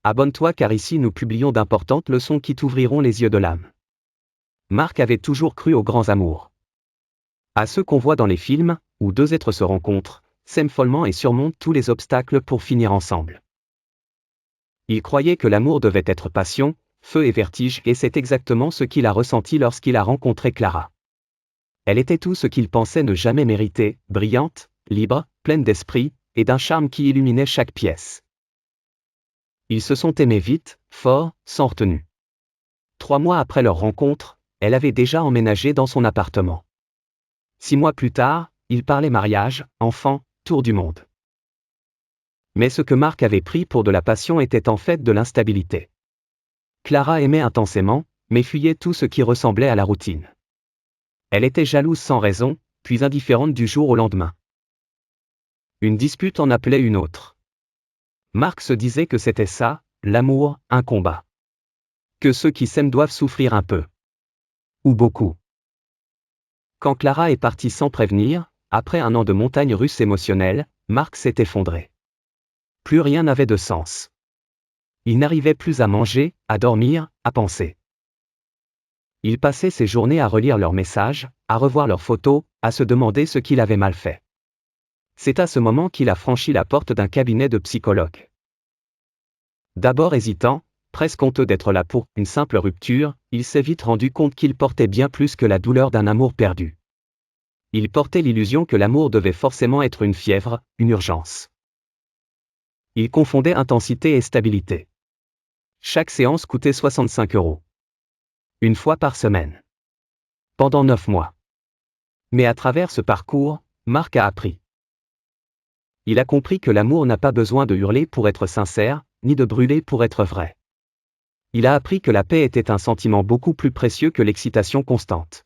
Abonne-toi car ici nous publions d'importantes leçons qui t'ouvriront les yeux de l'âme. Marc avait toujours cru aux grands amours. À ceux qu'on voit dans les films, où deux êtres se rencontrent, s'aiment follement et surmontent tous les obstacles pour finir ensemble. Il croyait que l'amour devait être passion, feu et vertige et c'est exactement ce qu'il a ressenti lorsqu'il a rencontré Clara. Elle était tout ce qu'il pensait ne jamais mériter, brillante, libre, pleine d'esprit, et d'un charme qui illuminait chaque pièce. Ils se sont aimés vite, fort, sans retenue. 3 mois après leur rencontre, elle avait déjà emménagé dans son appartement. 6 mois plus tard, ils parlaient mariage, enfants, tour du monde. Mais ce que Marc avait pris pour de la passion était en fait de l'instabilité. Clara aimait intensément, mais fuyait tout ce qui ressemblait à la routine. Elle était jalouse sans raison, puis indifférente du jour au lendemain. Une dispute en appelait une autre. Marc se disait que c'était ça, l'amour, un combat. Que ceux qui s'aiment doivent souffrir un peu. Ou beaucoup. Quand Clara est partie sans prévenir, après un an de montagne russe émotionnelle, Marc s'est effondré. Plus rien n'avait de sens. Il n'arrivait plus à manger, à dormir, à penser. Il passait ses journées à relire leurs messages, à revoir leurs photos, à se demander ce qu'il avait mal fait. C'est à ce moment qu'il a franchi la porte d'un cabinet de psychologue. D'abord hésitant, presque honteux d'être là pour une simple rupture, il s'est vite rendu compte qu'il portait bien plus que la douleur d'un amour perdu. Il portait l'illusion que l'amour devait forcément être une fièvre, une urgence. Il confondait intensité et stabilité. Chaque séance coûtait 65 €. Une fois par semaine. Pendant 9 mois. Mais à travers ce parcours, Marc a appris. Il a compris que l'amour n'a pas besoin de hurler pour être sincère, ni de brûler pour être vrai. Il a appris que la paix était un sentiment beaucoup plus précieux que l'excitation constante.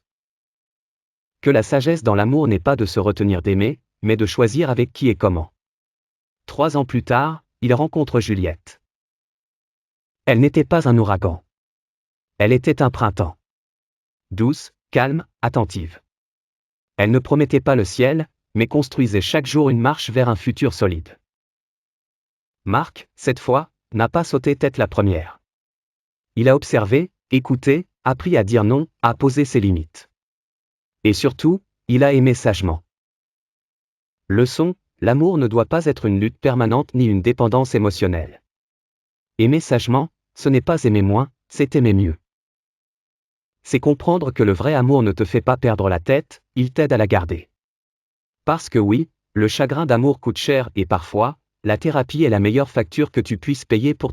Que la sagesse dans l'amour n'est pas de se retenir d'aimer, mais de choisir avec qui et comment. 3 ans plus tard, il rencontre Juliette. Elle n'était pas un ouragan. Elle était un printemps. Douce, calme, attentive. Elle ne promettait pas le ciel, mais construisait chaque jour une marche vers un futur solide. Marc, cette fois, n'a pas sauté tête la première. Il a observé, écouté, appris à dire non, à poser ses limites. Et surtout, il a aimé sagement. Leçon, l'amour ne doit pas être une lutte permanente ni une dépendance émotionnelle. Aimer sagement, ce n'est pas aimer moins, c'est aimer mieux. C'est comprendre que le vrai amour ne te fait pas perdre la tête, il t'aide à la garder. Parce que oui, le chagrin d'amour coûte cher et parfois, la thérapie est la meilleure facture que tu puisses payer pour